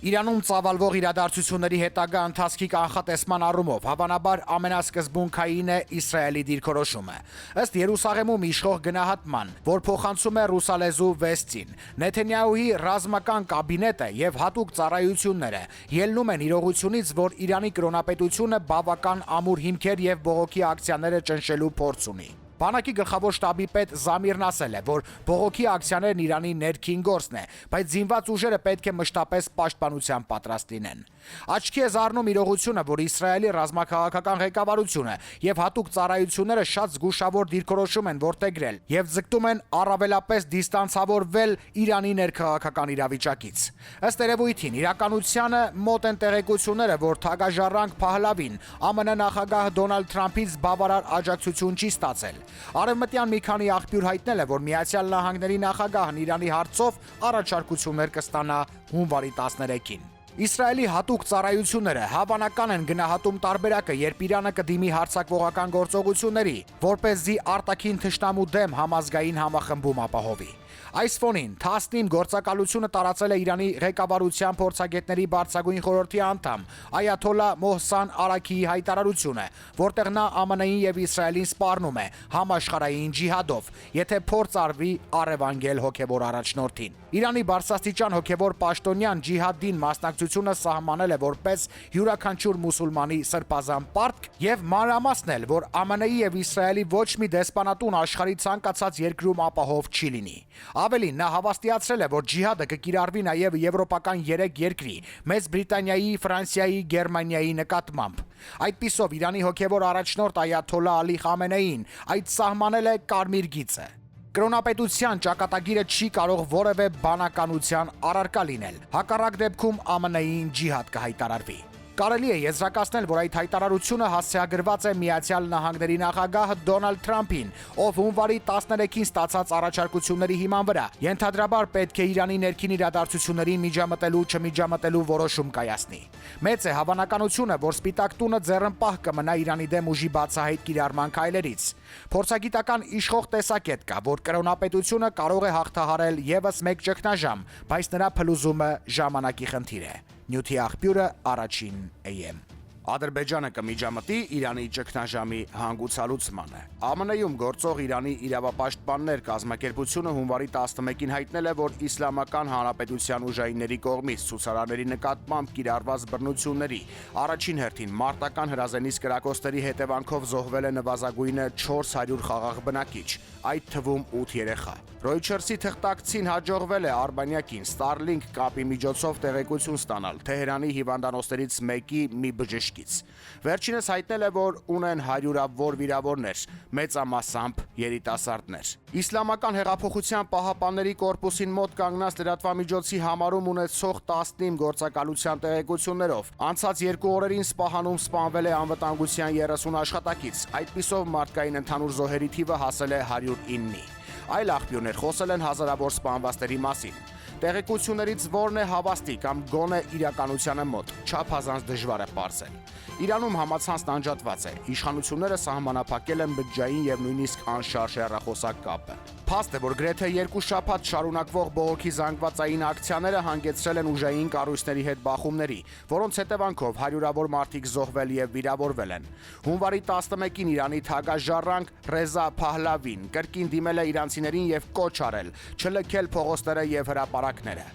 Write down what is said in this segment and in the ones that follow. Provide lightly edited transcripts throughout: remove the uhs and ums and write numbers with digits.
Իրանում ծավալվող իրադարձությունների հետագա ընթացքի կանխատեսման առումով հավանաբար ամենասկզբունքային է Իսրայելի դիրքորոշումը։ Ըստ Երուսաղեմում իշխող գնահատման, որ փոխանցում է ռուսալեզու Վեստին, Նեթանյահուի ռազմական կաբինետը եւ հատուկ ծառայությունները ելնում են իրողությունից, որ Իրանի կրոնապետությունը բավական ամուր հիմքեր եւ բողոքի ակցիաները ճնշելու փորձ ունի։ Բանակի գլխավոր շտաբի պետ Զամիրն ասել է, որ բողոքի ակցիաներն Իրանի ներքին գործն է, բայց զինված ուժերը պետք է մշտապես պաշտպանության պատրաստ լինեն։ Աչքի է զարնում իրողությունը, որ Իսրայելի ռազմաքաղաքական ղեկավարությունը եւ հատուկ ծառայությունները շատ զգուշավոր դիրքորոշում են որդեգրել եւ ձգտում են առավելապես դիստանցավորվել Իրանի ներքաղաքական իրավիճակից։ Ըստ երևույթին, իրականությանը մոտ են տեղեկությունները, որ թագաժառանգ Փահլավին ԱՄՆ նախագահ Դոնալդ Թրամփից բավարար աջակցություն չի ստացել։ Արևմտյան մի քանի աղբյուր հայտնել է, որ Միացյալ Նահանգների նախագահն Իրանի հարցով առաջարկություններ կստանա հունվարի 13-ին։ Իսրայելի հատուկ ծառայությունները հավանական են գնահատում տարբերակը, երբ Իրանը կդիմի հարձակողական գործողությունների, որպեսզի արտաքին թշնամու դեմ համազգային համախմբում ապահովի։ Այս ֆոնին Թասնիմ գործակալությունը տարածել է Իրանի ղեկավարության փորձագետների բարձրագույն խորհրդի անդամ Այաթոլլա Մոհսան Արաքիի հայտարարությունը, որտեղ նա ԱՄՆ-ին եւ Իսրայելին սպառնում է համաշխարհային ջիհադով, եթե փորձ արվի առևանգել հոգեվոր առաջնորդին։ Իրանի բարձրաստիճան հոգեվոր պաշտոնյան ջիհադին մասնակցությունը սահմանել է որպես յուրաքանչյուր մուսուլմանի սրբազան պարտք եւ մանրամասնել, որ ԱՄՆ-ի եւ Իսրայելի ոչ մի դեսպանատուն աշխարհի ցանկացած երկրում ապահով չի լինի։ Ավելին, նա հավաստիացրել է, որ ջիհադը կկիրառվի նաև եվրոպական 3 երկրի՝ Մեծ Բրիտանիայի, Ֆրանսիայի, Գերմանիայի նկատմամբ։ Այդպիսով Իրանի հոգևոր առաջնորդ Այաթոլլա Ալի Խամենեին այդ սահմանել է կարմիր գիծը։ Կրոնապետության ճակատագիրը չի կարող որևէ բանականության առարկա լինել։ Հակառակ դեպքում ԱՄՆ-ին ջիհադ կհայտարարվի։ Կարելի է եզրակացնել, որ այդ հայտարարությունը հասցեագրված է Միացյալ Նահանգների նախագահ Դոնալդ Թրամփին, ով հունվարի 13-ին ստացած առաջարկությունների հիման վրա ենթադրաբար պետք է Իրանի ներքին իրադարձություններին միջամտելու որոշում կայացնի։ Մեծ է հավանականությունը, որ Սպիտակ տունը ձեռնպահ կմնա Իրանի դեմ ուժի բացահայտ կիրառման քայլերից։ Փորձագիտական իշխող տեսակետ կա, որ կրոնապետությունը կարող է հաղթահարել եւս մեկ ճգնաժամ, բայց նրա փլուզումը ժամանակի խնդիր է։ Նյութի աղբյուրը առաջին AM։ Ադրբեջանը կմիջամտի Իրանի ճգնաժամի հանգուցալուծմանը։ ԱՄՆ-ում գործող Իրանի իրավապաշտպաններ կազմակերպությունը հունվարի 11-ին հայտնել է, որ Իսլամական Հանրապետության ուժայինների կողմից ցուցարարների նկատմամբ կիրառված բռնությունների առաջին հերթին մարտական հրազենից կրակոցների հետևանքով զոհվել է նվազագույնը 400 խաղաղ բնակիչ, այդ թվում 8 երեխա։ Reuters-ի թղթակցին հաջողվել է Արբանյակին Starlink կապի միջոցով տեղեկություն ստանալ Թեհրանի հիվանդանոցներից մեկի մի բժշկից։ Վերջինս հայտնել է, որ ունեն հարյուրավոր վիրավորներ, մեծամասամբ երիտասարդներ։ Իսլամական հեղափոխության պահապանների կորպուսին մոտ կանգնած լրատվամիջոցի համարում ունեցող 19 գործակալության տեղեկություններով անցած 2 օրերին Սպահանում սպանվել է անվտանգության 30 աշխատակից, այդպիսով մարդկային ընդհանուր զոհերի թիվը հասել է 109-ի։ Այլ աղբյուրներ խոսել են հազարավոր սպանվածների մասին։ Տեղեկություններից որն է հավաստի կամ գոնե իրականությանը մոտ, չափազանց դժվար է պարզել։ Իրանում համացանցն անջատված է, իշխանությունները սահմանափակել են բջջային եւ նույնիսկ անշարժ հեռախոսակ կապը։ Փաստ է, որ գրեթե 2 շաբաթ շարունակվող բողոքի զանգվածային ակցիաները հանգեցրել են ուժային կառույցների հետ բախումների, որոնց հետևանքով հարյուրավոր մարդիկ զոհվել եւ վիրավորվել են։ Հունվարի 11-ին Իրանի թագաժառանգ Ռեզա Փահլավին կրկին դիմել է իրանցիներին եւ կոչ արել չլքել փողոցները եւ հրապարակները։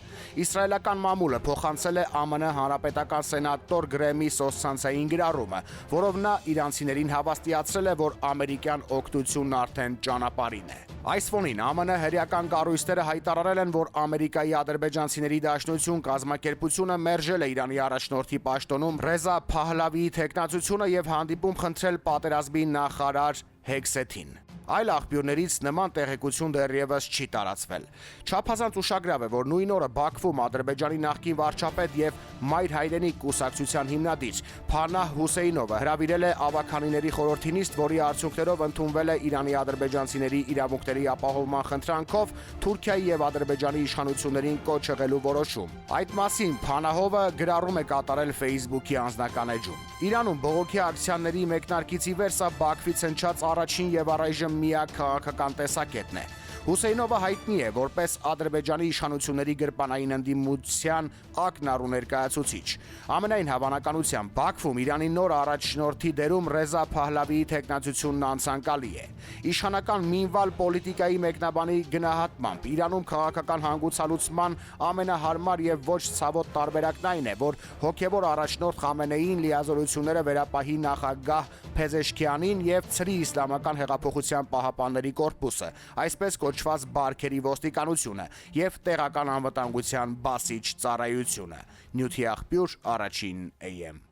Իսրայելական մամուլը փոխանցել է ԱՄՆ հանրապետական սենատոր Գրեմի սոցցանցային գրառումը, որով նա իրանցիներին հավաստիացրել է, որ ամերիկյան օգնությունն արդեն ճանապարհին է։ Այս ֆոնին ԱՄՆ հրեական կառույցները հայտարարել են, որ Ամերիկայի ադրբեջանցիների դաշնություն կազմակերպությունը մերժել է Իրանի առաջնորդի պաշտոնում Ռեզա Փահլավիի թեկնածությունը եւ հանդիպում խնդրել պատերազմի նախարար Հեքսեթին։ Այլ աղբյուրներից նման տեղեկություն դեռևս չի տարածվել։ Չափազանց ուշագրավ է, որ նույն օրը Բաքվում Ադրբեջանի նախկին վարչապետ եւ Մայր հայրենիք կուսակցության հիմնադիր Փանահ Հուսեյնովը հրավիրել է ավականիների խորհրդի նիստ, որի արդյունքներով ընդունվել է Իրանի ադրբեջանցիների իրավունքների ապահովման խնդրանքով Թուրքիայի եւ Ադրբեջանի իշխանություններին կոչ եղելու որոշում։ Այդ մասին Փանահովը գրառում է կատարել Facebook-ի անձնական էջում։ Իրանում բողոքի ակցիաների մեկնարկից ի վեր սա Բաքվից հնչած առաջին եւ առայժմ միակ քաղաքական տեսակետն է։ Հուսեյնովը հայտնի է որպես Ադրբեջանի իշխանությունների գրպանային ընդդիմության ակնառու ներկայացուցիչ։ Ամենայն հավանականությամբ Բաքվում Իրանի նոր առաջնորդի դերում Ռեզա Փահլավիի թեկնածությունն անցանկալի է։ Իշխանական մինվալ պոլիտիկայի մեկնաբանի գնահատմամբ Իրանում քաղաքական հանգուցալուծման ամենահարմար եւ ոչ ցավոտ տարբերակն այն է, որ հոգեվոր առաջնորդ Խամենեին լիազորությունները վերապահի նախագահ Փեզեշքյանին եւ ցրի իսլամական հեղափոխության պահապանների կորպուսը, այսպես կոչված բարքերի ոստիկանությունը եւ տեղական անվտանգության բասիչ ծառայությունը։ Նյութի աղբյուր, Առաջին AM։